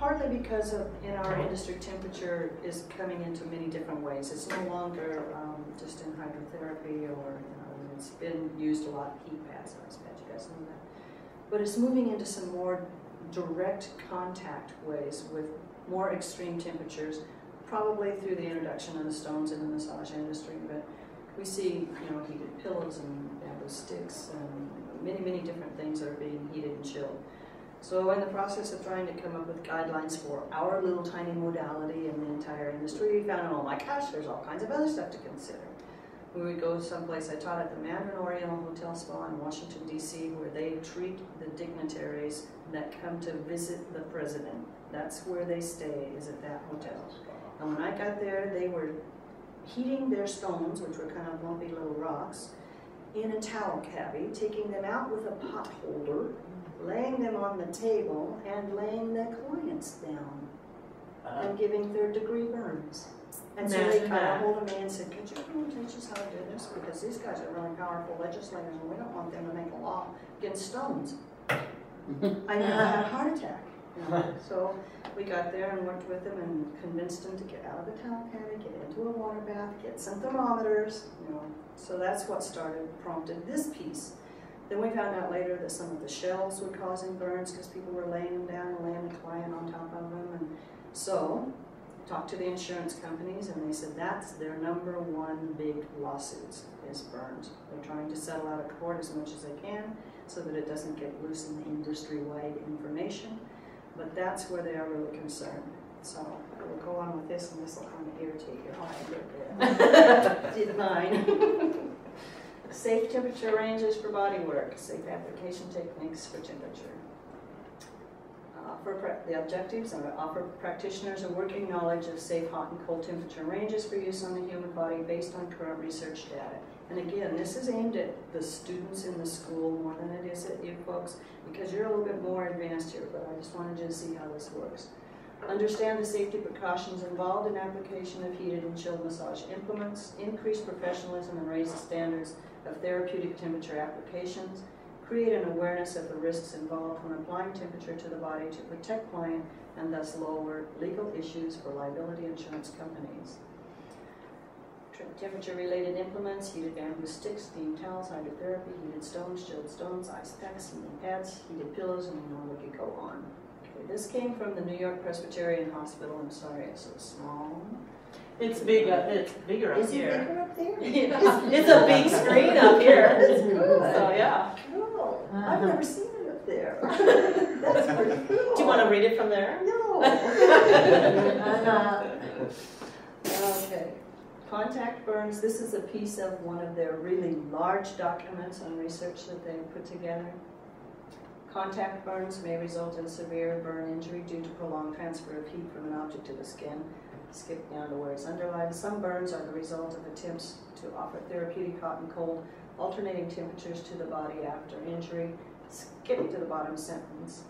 partly because of in our industry temperature is coming into many different ways. It's no longer just in hydrotherapy or it's been used a lot in heat pads. I expect you guys know that. But it's moving into some more direct contact ways with more extreme temperatures, probably through the introduction of the stones in the massage industry. But we see, heated pillows and bamboo sticks and many different things that are being heated and chilled. So in the process of trying to come up with guidelines for our little tiny modality in the entire industry, we found, oh my gosh, there's all kinds of other stuff to consider. We would go someplace, I taught at the Mandarin Oriental Hotel Spa in Washington, D.C., where they treat the dignitaries that come to visit the president. That's where they stay, is at that hotel. And when I got there, they were heating their stones, which were kind of lumpy little rocks, in a towel cabbie, taking them out with a pot holder, laying them on the table, and laying their clients down, and giving third-degree burns. And so they kind of hold me and said, could you come and teach us how to do this? Because these guys are really powerful legislators, and we don't want them to make a law against stones. I never had a heart attack. So we got there and worked with them and convinced them to get out of the towel cabbie, get into a water bath, get some thermometers, So that's what prompted this piece. Then we found out later that some of the shelves were causing burns because people were laying them down and laying the client on top of them. And so talked to the insurance companies, and they said that's their #1 big lawsuits is burns. They're trying to settle out of court as much as they can so that it doesn't get loose in the industry-wide information. But that's where they are really concerned. So we'll go on with this, and this will kind of irritate your eye a bit. Did mine. Safe temperature ranges for body work. Safe application techniques for temperature. The objectives are to offer practitioners a working knowledge of safe hot and cold temperature ranges for use on the human body based on current research data. And again, this is aimed at the students in the school more than it is at you folks, because you're a little bit more advanced here, but I just wanted you to see how this works. Understand the safety precautions involved in application of heated and chilled massage implements, increase professionalism and raise the standards of therapeutic temperature applications, create an awareness of the risks involved when applying temperature to the body to protect client and thus lower legal issues for liability insurance companies. Temperature-related implements, heated bamboo sticks, steam towels, hydrotherapy, heated stones, chilled stones, ice packs, heating pads, heated pillows, and we could go on. Okay, this came from the New York Presbyterian Hospital. I'm sorry, it's so small. It's big. It's bigger up here. Is it bigger up there? Yeah. It's a big screen up here. That's good. So yeah. Cool. I've never seen it up there. That's pretty cool. Do you want to read it from there? No. Okay. Contact burns. This is a piece of one of their really large documents on research that they put together. Contact burns may result in severe burn injury due to prolonged transfer of heat from an object to the skin. Skip down to where it's underlined. Some burns are the result of attempts to offer therapeutic hot and cold alternating temperatures to the body after injury. Skip to the bottom sentence.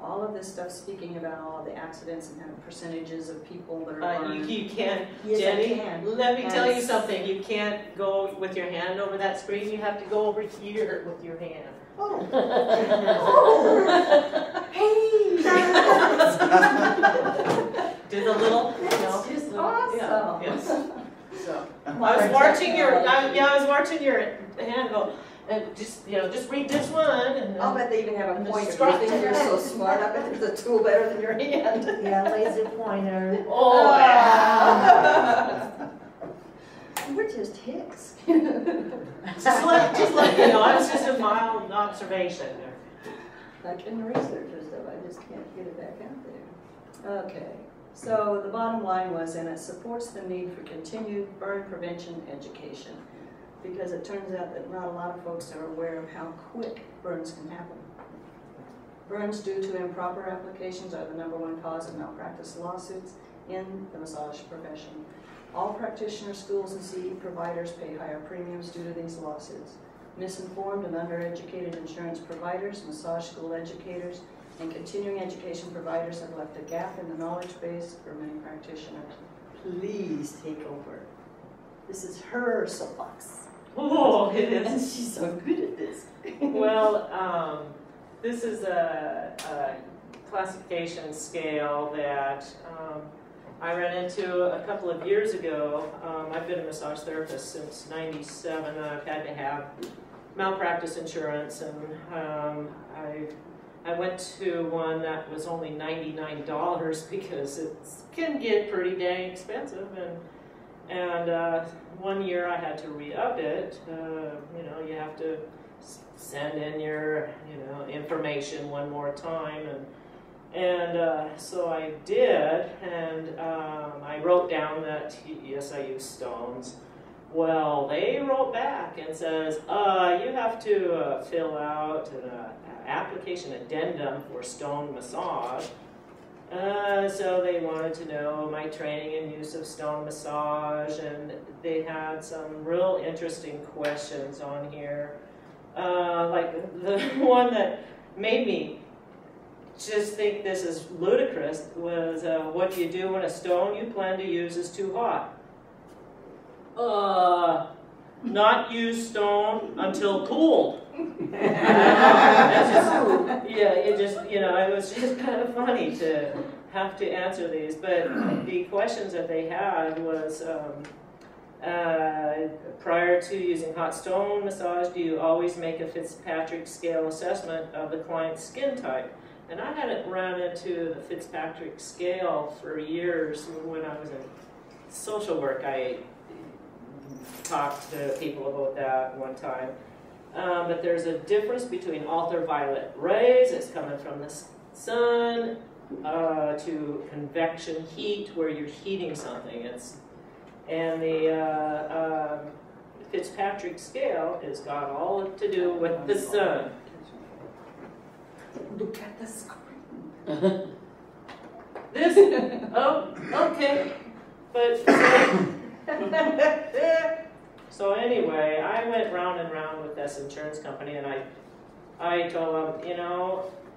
All of this stuff speaking about all of the accidents and percentages of people that are burned. You can't, yes, Jenny, I can. let me tell you something. You can't go with your hand over that screen. You have to go over here with your hand. Oh. Oh. Hey. Do the little, That's just awesome. Yeah, yes. So I was watching your, I was watching your hand go, and just read this one. And I'll bet they even have a pointer. Instructor. You think you're so smart. I bet there's a tool better than your hand. Yeah, laser pointer. Oh, yeah. We're just hicks. just let you know, it's just a mild observation. I can research this stuff, I just can't get it back out there. Okay, so the bottom line was, and it supports the need for continued burn prevention education, because it turns out that not a lot of folks are aware of how quick burns can happen. Burns due to improper applications are the #1 cause of malpractice lawsuits in the massage profession. All practitioner schools and CE providers pay higher premiums due to these lawsuits. Misinformed and undereducated insurance providers, massage school educators, and continuing education providers have left a gap in the knowledge base for many practitioners. Please take over. This is her soapbox. Oh, it is. And she's so good at this. Well, this is a classification scale that I ran into a couple of years ago. I've been a massage therapist since '97, and I've had to have malpractice insurance, and I went to one that was only $99 because it can get pretty dang expensive, and 1 year I had to re-up it. You know, you have to send in your information one more time, and so I did, and I wrote down that yes, I use stones. Well, they wrote back and says you have to fill out an application addendum for stone massage. So they wanted to know my training and use of stone massage, and they had some real interesting questions on here. Like the one that made me just think this is ludicrous was, what do you do when a stone you plan to use is too hot? Not use stone until cooled. That's just, yeah, it just, it was just kind of funny to have to answer these. But the questions that they had was, prior to using hot stone massage, do you always make a Fitzpatrick scale assessment of the client's skin type? And I hadn't run into the Fitzpatrick scale for years. When I was in social work, I talked to people about that one time. But there's a difference between ultraviolet rays that's coming from the sun to convection heat, where you're heating something. And the Fitzpatrick scale has got all to do with the sun. Look at the screen. This, oh, okay. But so anyway, I went round and round with this insurance company, and I told them,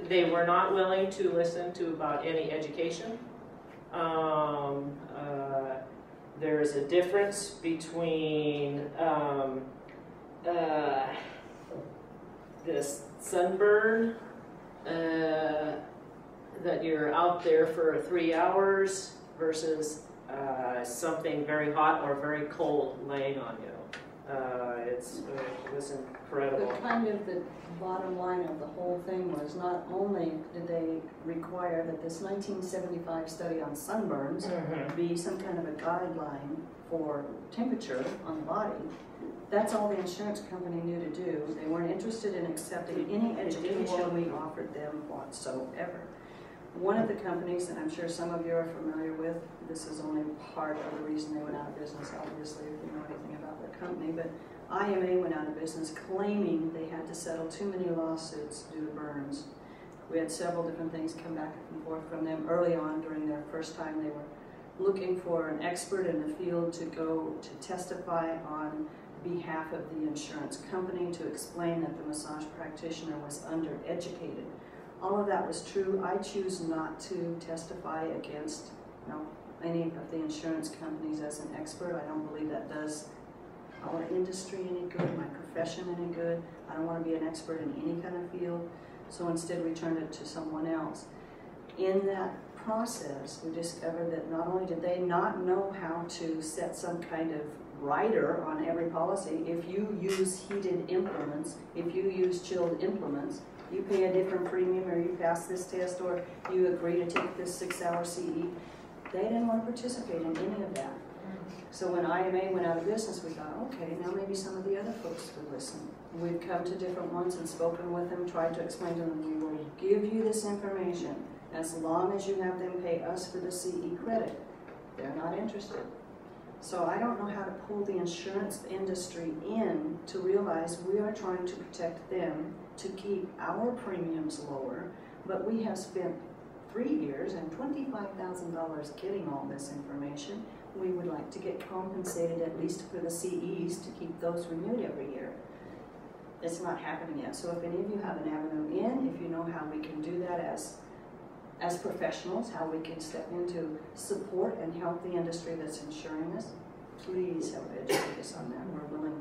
they were not willing to listen to about any education. There's a difference between this sunburn, that you're out there for 3 hours versus something very hot or very cold laying on you. It was incredible. But kind of the bottom line of the whole thing was, not only did they require that this 1975 study on sunburns be some kind of a guideline for temperature on the body. That's all the insurance company knew to do. They weren't interested in accepting any education we offered them whatsoever. One of the companies that I'm sure some of you are familiar with, this is only part of the reason they went out of business, obviously, if you know anything about their company, but IMA went out of business claiming they had to settle too many lawsuits due to burns. We had several different things come back and forth from them early on during their first time. They were looking for an expert in the field to go to testify on behalf of the insurance company to explain that the massage practitioner was undereducated. All of that was true. I choose not to testify against any of the insurance companies as an expert. I don't believe that does our industry any good, my profession any good. I don't want to be an expert in any kind of field, so instead we turned it to someone else. In that process, we discovered that not only did they not know how to set some kind of rider on every policy. If you use heated implements, if you use chilled implements, you pay a different premium, or you pass this test, or you agree to take this 6-hour CE. They didn't want to participate in any of that. So when IMA went out of business, we thought, okay, now maybe some of the other folks would listen. We've come to different ones and spoken with them, tried to explain to them, we will give you this information as long as you have them pay us for the CE credit. They're not interested. So I don't know how to pull the insurance industry in to realize we are trying to protect them, to keep our premiums lower, but we have spent 3 years and $25,000 getting all this information. We would like to get compensated at least for the CEs to keep those renewed every year. It's not happening yet. So if any of you have an avenue in, if you know how we can do that as professionals, how we can step in to support and help the industry that's insuring us, please help educate us on that. We're willing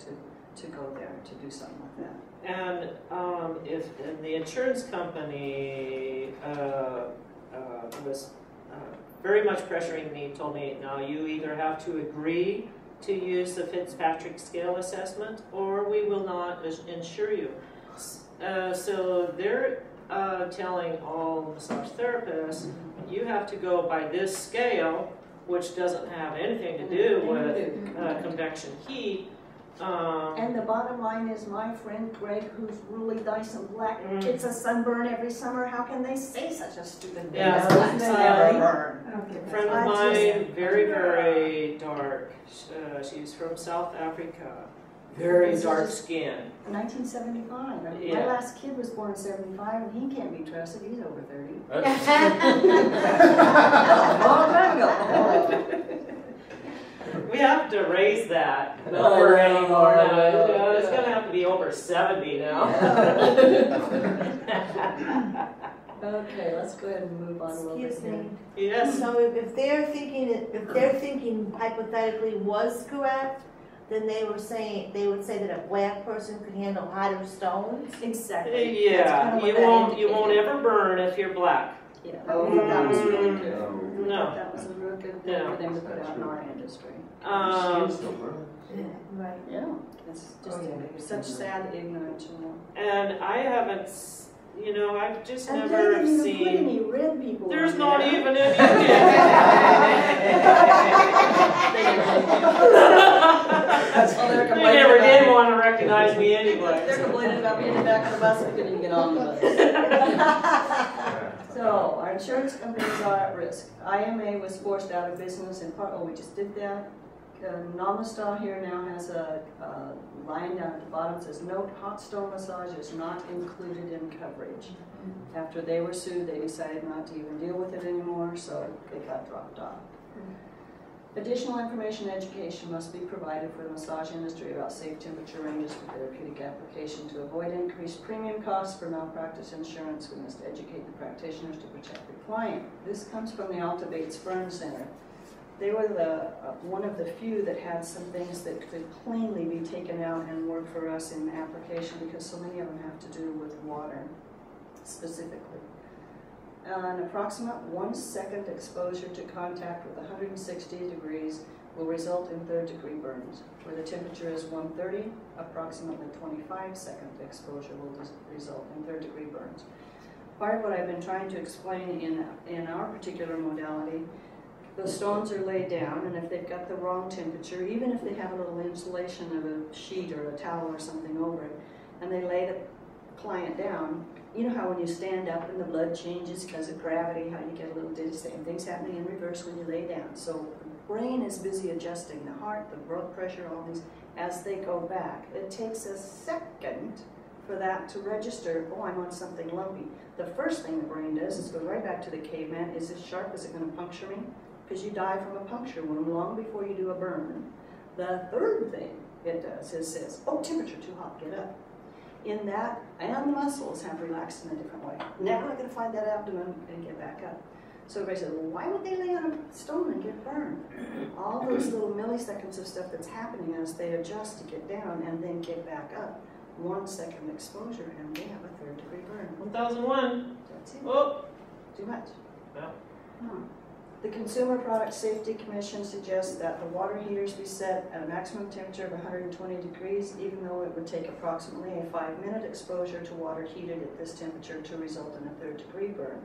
to go there to do something like that. And if the insurance company was very much pressuring me, told me, now you either have to agree to use the Fitzpatrick scale assessment or we will not insure you. So they're telling all massage therapists, you have to go by this scale, which doesn't have anything to do with convection heat. And the bottom line is, my friend Greg, who's really nice and black, gets a sunburn every summer. How can they say such a stupid thing? Yeah, Never burn. A friend of mine, very, very dark. She's from South Africa. Very dark skin. 1975. Yeah. My last kid was born in 75, and he can't be trusted. He's over 30. We have to raise that number anymore now. It's going to have to be over 70 now. Okay, let's go ahead and move on a little bit. Excuse me. Yes. So if they're thinking hypothetically was correct, then they would say that a black person could handle hotter stones. Exactly. Yeah, That's you kind of what that won't indicated. ever burn if you're black. Yeah, that was really good. No. That was a real good thing No. for them to put out in our industry. Right. Yeah, it's just such sad ignorance, you know. And I haven't, I've just And they never didn't even put seen. any red people There's in not there. even any. They never did want to recognize me anyway. They're complaining about being in the back of the bus, we couldn't even get on the bus. So, our insurance companies are at risk. IMA was forced out of business in part, we just did that. Namastar here now has a line down at the bottom that says, note, hot stone massage is not included in coverage. After they were sued, they decided not to even deal with it anymore, so it got dropped off. Additional information and education must be provided for the massage industry about safe temperature ranges for therapeutic application. To avoid increased premium costs for malpractice insurance, we must educate the practitioners to protect the client. This comes from the Alta Burn Center. They were one of the few that had some things that could cleanly be taken out and work for us in application, because so many of them have to do with water specifically. An approximate 1 second exposure to contact with 160 degrees will result in third-degree burns. Where the temperature is 130, approximately 25-second exposure will result in third-degree burns. Part of what I've been trying to explain in our particular modality, the stones are laid down, and if they've got the wrong temperature, even if they have a little insulation of a sheet or a towel or something over it, and they lay the client down, you know how when you stand up and the blood changes because of gravity, how you get a little dizzy, same thing's happening in reverse when you lay down. So the brain is busy adjusting the heart, the blood pressure, all these, as they go back. It takes a second for that to register, oh, I'm on something lumpy. The first thing the brain does is go right back to the caveman. Is this sharp? Is it going to puncture me? Because you die from a puncture wound long before you do a burn. The third thing it does is says, oh, temperature too hot, get up. In that, and the muscles have relaxed in a different way. Now I gotta find that abdomen and get back up. So everybody says, well, why would they lay on a stone and get burned? All those little milliseconds of stuff that's happening as they adjust to get down and then get back up. 1 second exposure and they have a third-degree burn. 1001. That's it. Oh. Too much. Yeah. The Consumer Product Safety Commission suggests that the water heaters be set at a maximum temperature of 120 degrees, even though it would take approximately a 5-minute exposure to water heated at this temperature to result in a third-degree burn.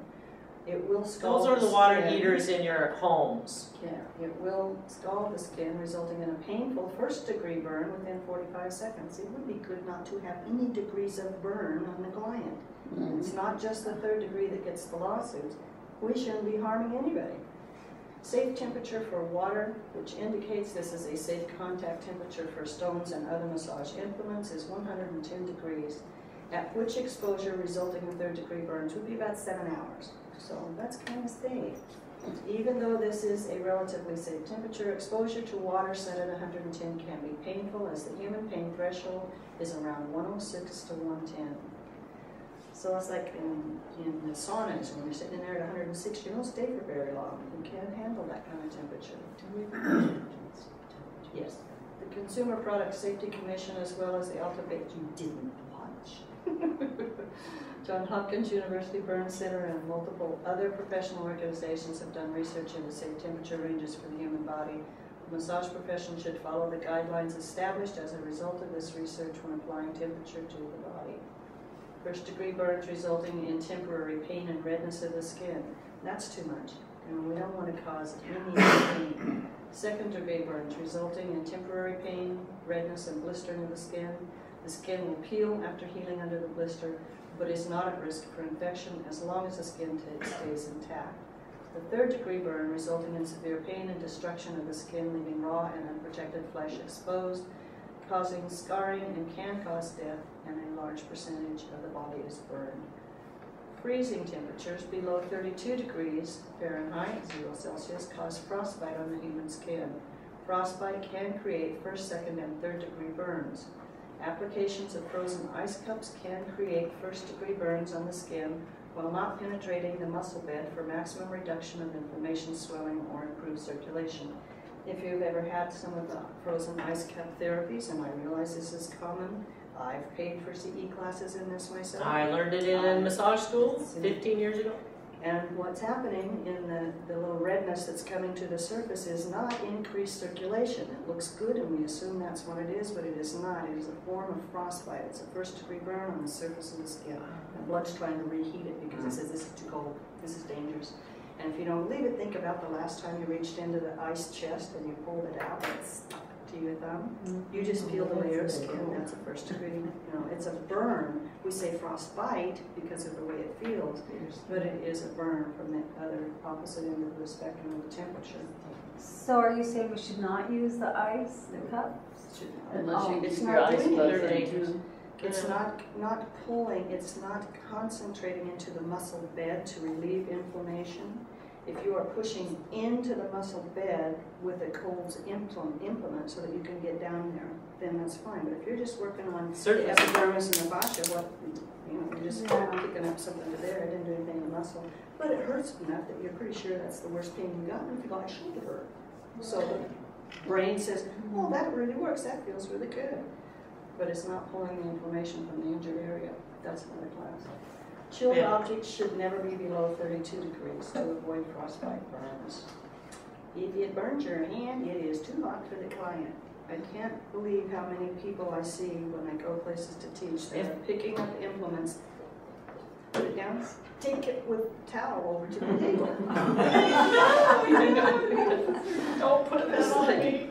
It will scald Those are the water skin. heaters in your homes. Yeah, it will scald the skin, resulting in a painful first-degree burn within 45 seconds. It would be good not to have any degrees of burn on the client. It's not just the third degree that gets the lawsuits. We shouldn't be harming anybody. Safe temperature for water, which indicates this is a safe contact temperature for stones and other massage implements, is 110 degrees, at which exposure resulting in third-degree burns would be about 7 hours. So that's kind of safe. Even though this is a relatively safe temperature, exposure to water set at 110 can be painful, as the human pain threshold is around 106 to 110. So it's like in the saunas, when you're sitting in there at 106, you don't stay for very long. You can't handle that kind of temperature. Yes. The Consumer Product Safety Commission, as well as the Alta you didn't watch. Johns Hopkins University Burn Center and multiple other professional organizations have done research into safe temperature ranges for the human body. The massage profession should follow the guidelines established as a result of this research when applying temperature to the body. First degree burns resulting in temporary pain and redness of the skin. That's too much. We don't want to cause any pain. Second degree burns resulting in temporary pain, redness, and blistering of the skin. The skin will peel after healing under the blister, but is not at risk for infection as long as the skin stays intact. The third degree burn resulting in severe pain and destruction of the skin, leaving raw and unprotected flesh exposed, causing scarring and can cause death, and a large percentage of the body is burned. Freezing temperatures below 32 degrees Fahrenheit, 0 Celsius, cause frostbite on the human skin. Frostbite can create first, second, and third degree burns. Applications of frozen ice cups can create first degree burns on the skin while not penetrating the muscle bed for maximum reduction of inflammation, swelling, or improved circulation. If you've ever had some of the frozen ice cup therapies, and I realize this is common, I've paid for CE classes in this myself. I learned it in massage school 15 years ago. And what's happening in the little redness that's coming to the surface is not increased circulation. It looks good and we assume that's what it is, but it is not. It is a form of frostbite. It's a first degree burn on the surface of the skin. The blood's trying to reheat it because it says this is too cold, this is dangerous. And if you don't believe it, think about the last time you reached into the ice chest and you pulled it out. It's stuck to your thumb. You just peeled a layer of skin. That's a first degree. It's a burn. We say frostbite because of the way it feels, but it is a burn from the other opposite end of the spectrum of the temperature. So are you saying we should not use the ice, the cup? Unless you It's keep your your eyes eyes closed. It's not pulling, it's not concentrating into the muscle bed to relieve inflammation. If you are pushing into the muscle bed with a cold implement so that you can get down there, then that's fine. But if you're just working on the epidermis and the fascia, you're just picking up something to there, it didn't do anything to the muscle. But it hurts enough that you're pretty sure that's the worst pain you got, and if you got shoulder hurt. So the brain says, oh, that really works, that feels really good. But it's not pulling the inflammation from the injured area. That's another class. Chilled objects should never be below 32 degrees to avoid frostbite burns. If it burns your hand, it is too hot for the client. I can't believe how many people I see when I go places to teach that are picking up implements, put it down, take it with towel over to the table. Don't put this on me.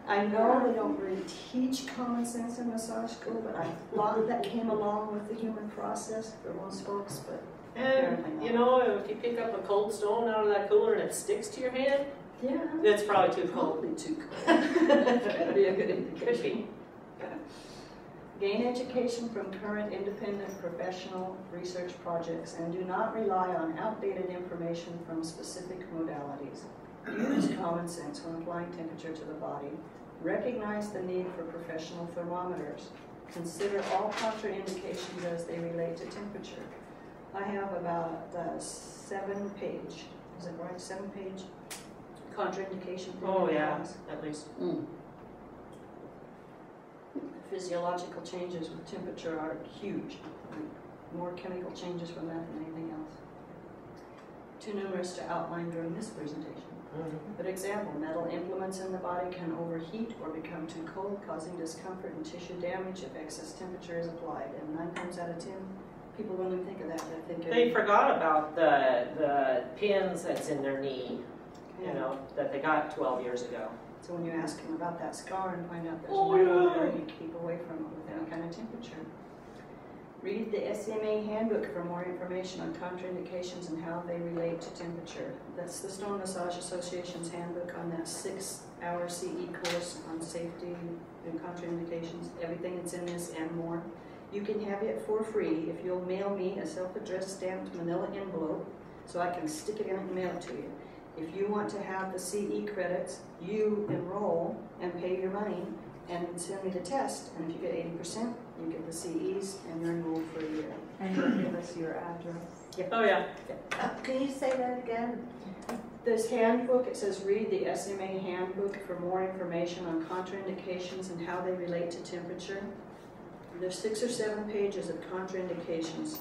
I know they don't really teach common sense in massage school, but I thought that came along with the human process for most folks, but apparently not. And if you pick up a cold stone out of that cooler and it sticks to your hand, that's probably too cold. Probably too cold. Could be a good indication. Gain education from current independent professional research projects and do not rely on outdated information from specific modalities. Use common sense when applying temperature to the body. Recognize the need for professional thermometers. Consider all contraindications as they relate to temperature. I have about 7-page, is it right, 7-page contraindication. Oh yeah, at least. Physiological changes with temperature are huge. More chemical changes from that than anything else. Too numerous to outline during this presentation. But example, metal implements in the body can overheat or become too cold, causing discomfort and tissue damage if excess temperature is applied. And 9 times out of 10, people don't even think of that. They think They forgot about the pins that's in their knee, that they got 12 years ago. So when you ask them about that scar and find out there's no there, you keep away from it with any kind of temperature. Read the SMA handbook for more information on contraindications and how they relate to temperature. That's the Stone Massage Association's handbook on that 6-hour CE course on safety and contraindications. Everything that's in this and more. You can have it for free if you'll mail me a self-addressed stamped manila envelope so I can stick it in and mail it to you. If you want to have the CE credits, you enroll and pay your money and send me the test. And if you get 80%, you get the CEs and you're enrolled for a year. And you'll give us your address. Yep. Oh yeah. Can you say that again? This handbook, it says read the SMA handbook for more information on contraindications and how they relate to temperature. There's 6 or 7 pages of contraindications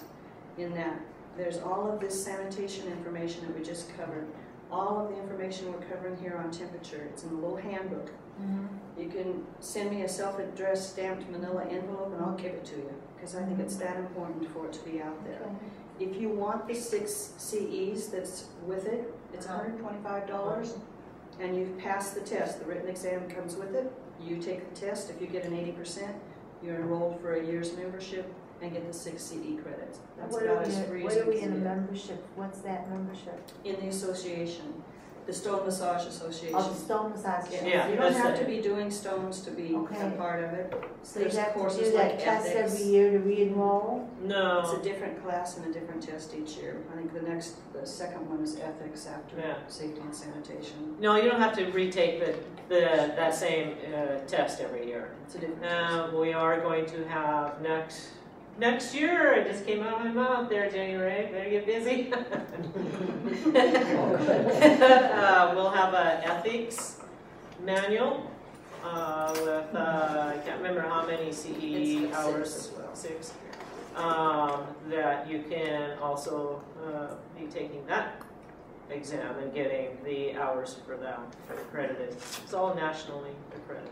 in that. There's all of this sanitation information that we just covered. All of the information we're covering here on temperature. It's in a little handbook. You can send me a self-addressed stamped manila envelope and I'll give it to you because I think it's that important for it to be out there. If you want the 6 CEs that's with it, it's $125 and you've passed the test. The written exam comes with it. You take the test. If you get an 80%, you're enrolled for a year's membership and get the 6 CE credits. That's about as free as What are we you in a can get. membership? What's that membership? In the association, the Stone Massage Association. Oh, the stone massage. Yeah, You don't that's have the- to be doing stones to be Okay. a part of it. So you There's have to courses do that like test ethics. every year to re-enroll? It's No. a different class and a different test each year. I think the second one is ethics after Yeah. safety and sanitation. No, you don't have to retake that same test every year. It's a different test. We are going to have next year. It just came out of my mouth there, January. Better get busy. We'll have an ethics manual with I can't remember how many CE It's hours. 6 as well. 6. That you can also be taking that exam and getting the hours for that accredited. It's all nationally accredited.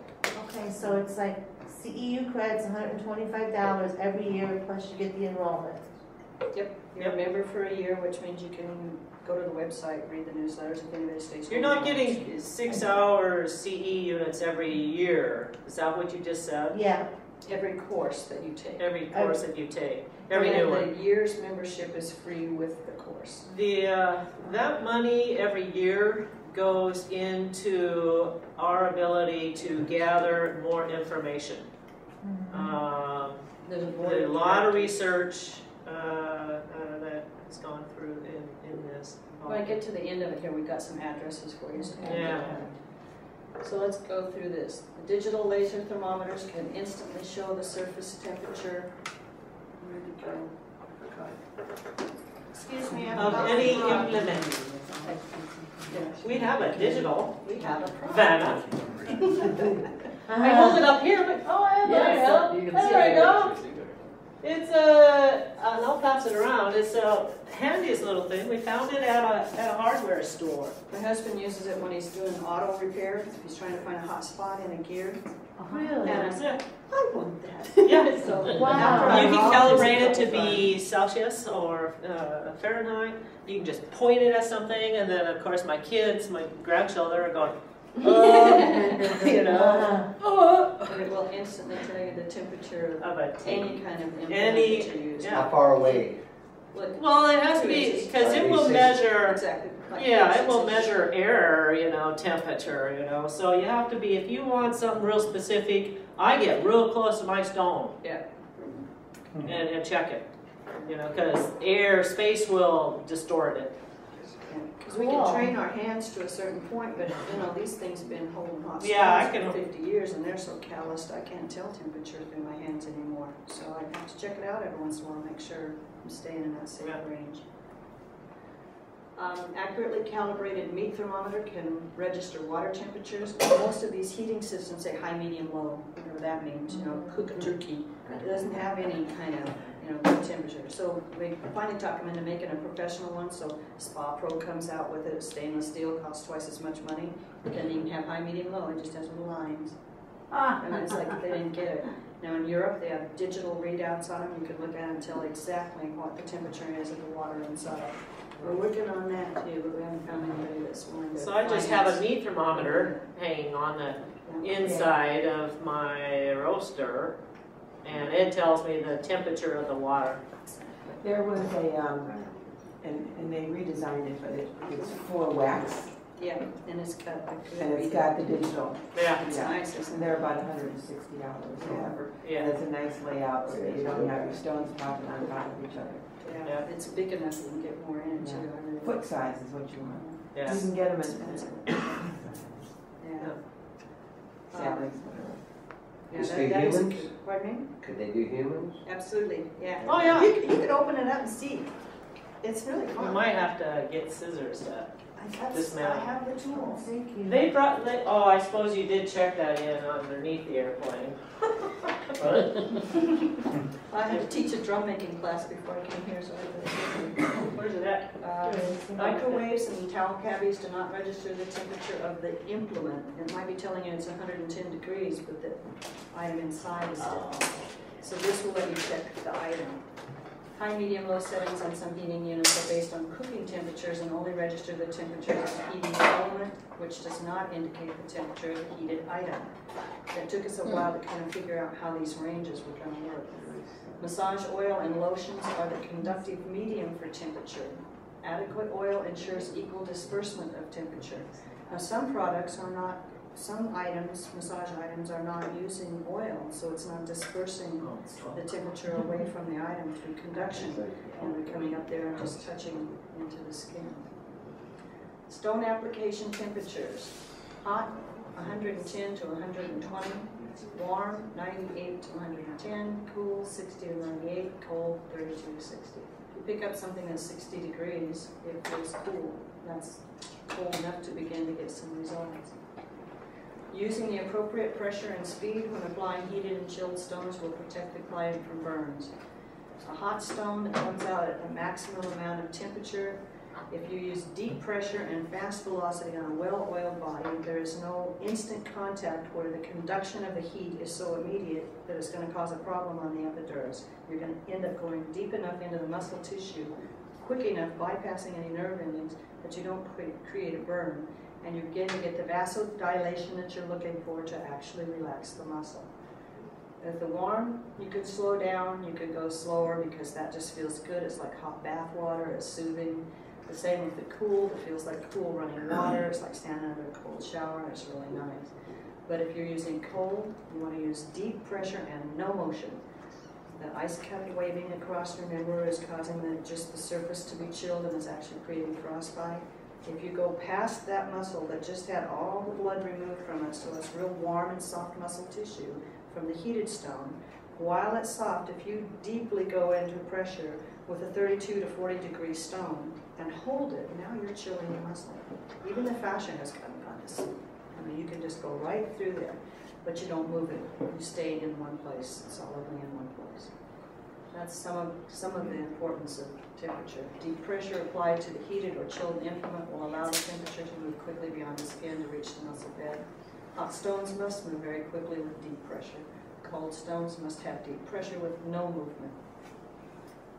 Okay, so it's like CEU credits, $125 every year, plus you get the enrollment. Yep, you're a member for a year, which means you can go to the website, read the newsletters if anybody stays. You're not getting 6 hours CE units every year. Is that what you just said? Yeah, Every course that you take. Every course that you take, every And new one. the year's membership is free with the course. That money every year goes into our ability to gather more information. There's a board There's a of lot of directors. research that has gone through in this. When I get to the end of it here, we've got some addresses for you. So Yeah. So let's go through this. The digital laser thermometers can instantly show the surface temperature. Where did it go? excuse me. Of any implement. Yes. We have a digital We have a problem. Vanna. I hold it up here, but there we go. It's and I'll pass it around. It's the handiest little thing. We found it at a hardware store. My husband uses it when he's doing auto repair. If he's trying to find a hot spot in a gear. Really? And it's, I want that. yeah. So Wow. You can calibrate it to be Celsius or Fahrenheit. You can just point it at something, and then of course my kids, my grandchildren are going, you know, But it will instantly tell you the temperature of a any kind of implement Any- that you're using. yeah. How far away? Look, Well, it has to be because it will measure. exactly. Like Yeah, this, it will it's a- measure air, temperature, So you have to be, if you want something real specific, I get real close to my stone Yeah. and check it, because space will distort it. Because we can train our hands to a certain point, but these things have been holding hot Yeah, I spots can- for 50 years and they're so calloused I can't tell temperature through my hands anymore. So I have to check it out every once in a while, make sure I'm staying in that safe Yeah. range. Accurately calibrated meat thermometer can register water temperatures. Most of these heating systems say high, medium, low, whatever that means, cook a turkey. It doesn't have any kind of, good temperature. So we finally talked him into making a professional one. So Spa Pro comes out with it. Stainless steel, costs twice as much money. Then you can have high, medium, low. It just has little lines. And it's like they didn't get it. Now in Europe, they have digital readouts on them. You can look at them and tell exactly what the temperature is of the water inside. We're working on that too, but we haven't found anybody that's willing to. So I just have a finance. meat thermometer hanging on the inside of my roaster, and it tells me the temperature of the water. There was and they redesigned it, but it's for wax, Yeah, and it's got a good and it's readout. got the digital. Yeah, It's Yeah. nice, isn't And it? they're about $160 or whatever. And yeah. it's a nice layout, so you don't have your stones popping on top of each other. Yeah, it's big enough you can get more in it too. Yeah. I really like Foot size is what you want. Yeah. You can get them Expensive. in Yeah. saplings. Yeah, Is that they is a humans? good- Pardon me? Could they do humans? Absolutely, yeah. Oh, yeah. You could open it up and see. It's really We fun. might have to get scissors to Dismount. I have the tool. Thank you. Oh, I suppose you did check that in underneath the airplane. I had to teach a drum making class before I came here, so Where's it at? microwaves and towel cabbies do not register the temperature of the implement. It might be telling you it's 110 degrees, but the item inside is different. So this will let you check the item. High, medium, low settings on some heating units are based on cooking temperatures and only register the temperature of the heating element, which does not indicate the temperature of the heated item. It took us a while to kind of figure out how these ranges were going to work. Massage oil and lotions are the conductive medium for temperature. Adequate oil ensures equal disbursement of temperature. Now, some products are not, some items, massage items, are not using oil, so it's not dispersing the temperature away from the item through conduction, and they're coming up there and just touching into the skin. Stone application temperatures. Hot, 110 to 120. Warm, 98 to 110. Cool, 60 to 98. Cold, 32 to 60. If you pick up something that's 60 degrees, it feels cool. That's cold enough to begin to get some results. Using the appropriate pressure and speed when applying heated and chilled stones will protect the client from burns. A hot stone that comes out at a maximum amount of temperature. If you use deep pressure and fast velocity on a well-oiled body, there is no instant contact where the conduction of the heat is so immediate that it's going to cause a problem on the epidermis. You're going to end up going deep enough into the muscle tissue, quick enough, bypassing any nerve endings, that you don't create a burn. And you're going to get the vasodilation that you're looking for to actually relax the muscle. With the warm, you could slow down, you could go slower because that just feels good. It's like hot bath water, it's soothing. The same with the cool, it feels like cool running water. It's like standing under a cold shower, it's really nice. But if you're using cold, you want to use deep pressure and no motion. The ice cup waving across, remember, is causing just the surface to be chilled and is actually creating frostbite. If you go past that muscle that just had all the blood removed from it, so it's real warm and soft muscle tissue from the heated stone, while it's soft, if you deeply go into pressure with a 32 to 40 degree stone and hold it, now you're chilling the muscle. Even the fascia has come on this. I mean, you can just go right through there, but you don't move it. You stay in one place, solidly in one place. That's some of the importance of temperature. Deep pressure applied to the heated or chilled implement will allow the temperature to move quickly beyond the skin to reach the muscle bed. Hot stones must move very quickly with deep pressure. Cold stones must have deep pressure with no movement.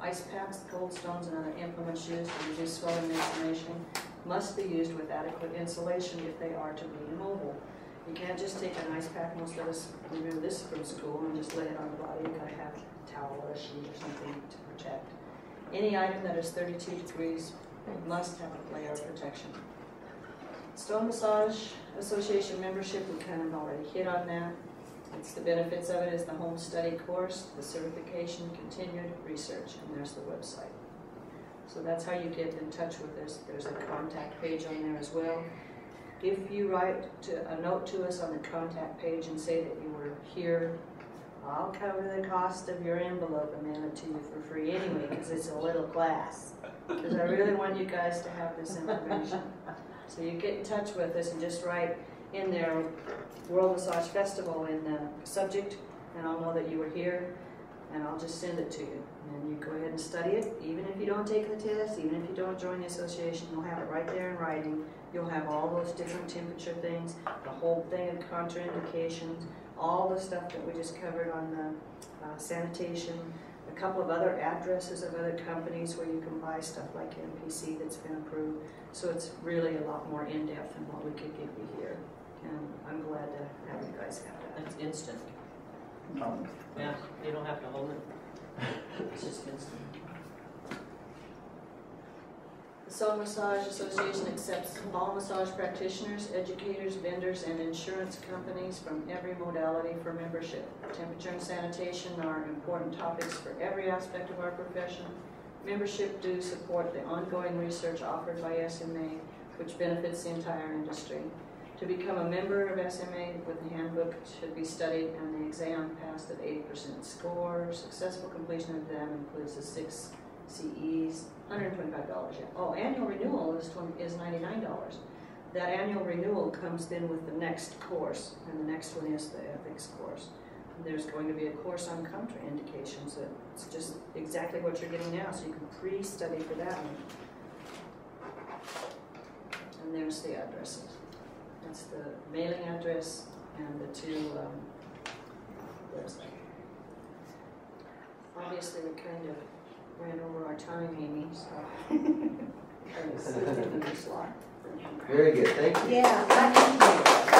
Ice packs, cold stones, and other implements used to reduce swelling and inflammation must be used with adequate insulation if they are to be immobile. You can't just take an ice pack. Most of us remember this from school and just lay it on the body. You've got to have a towel or a sheet or something to protect. Any item that is 32 degrees must have a layer of protection. Stone Massage Association membership, we kind of already hit on that. It's the benefits of it is the home study course, the certification, continued research, and there's the website. So that's how you get in touch with us. There's a contact page on there as well. If you write a note to us on the contact page and say that you were here, I'll cover the cost of your envelope and mail it to you for free anyway, because it's a little class. Because I really want you guys to have this information. So you get in touch with us and just write in there World Massage Festival in the subject, and I'll know that you were here, and I'll just send it to you. And you go ahead and study it. Even if you don't take the test, even if you don't join the association, you'll have it right there in writing. You'll have all those different temperature things, the whole thing of contraindications, all the stuff that we just covered on the sanitation, a couple of other addresses of other companies where you can buy stuff like MPC that's been approved. So it's really a lot more in-depth than what we could give you here. And I'm glad to have you guys have that. That's instant. Yeah, you don't have to hold it. It's just instant. The Soul Massage Association accepts all massage practitioners, educators, vendors, and insurance companies from every modality for membership. Temperature and sanitation are important topics for every aspect of our profession. Membership dues support the ongoing research offered by SMA, which benefits the entire industry. To become a member of SMA with the handbook should be studied and the exam passed at 80% score. Successful completion of the exam includes a 6 CEs, $125, yeah. Oh, annual renewal is $99. That annual renewal comes then with the next course, and the next one is the ethics course. And there's going to be a course on contraindications that it's just exactly what you're getting now, so you can pre-study for that one. And there's the addresses. That's the mailing address and the two websites. Obviously, we kind of ran over our time, Amy, so I was in the slot. Very good, thank you. Yeah,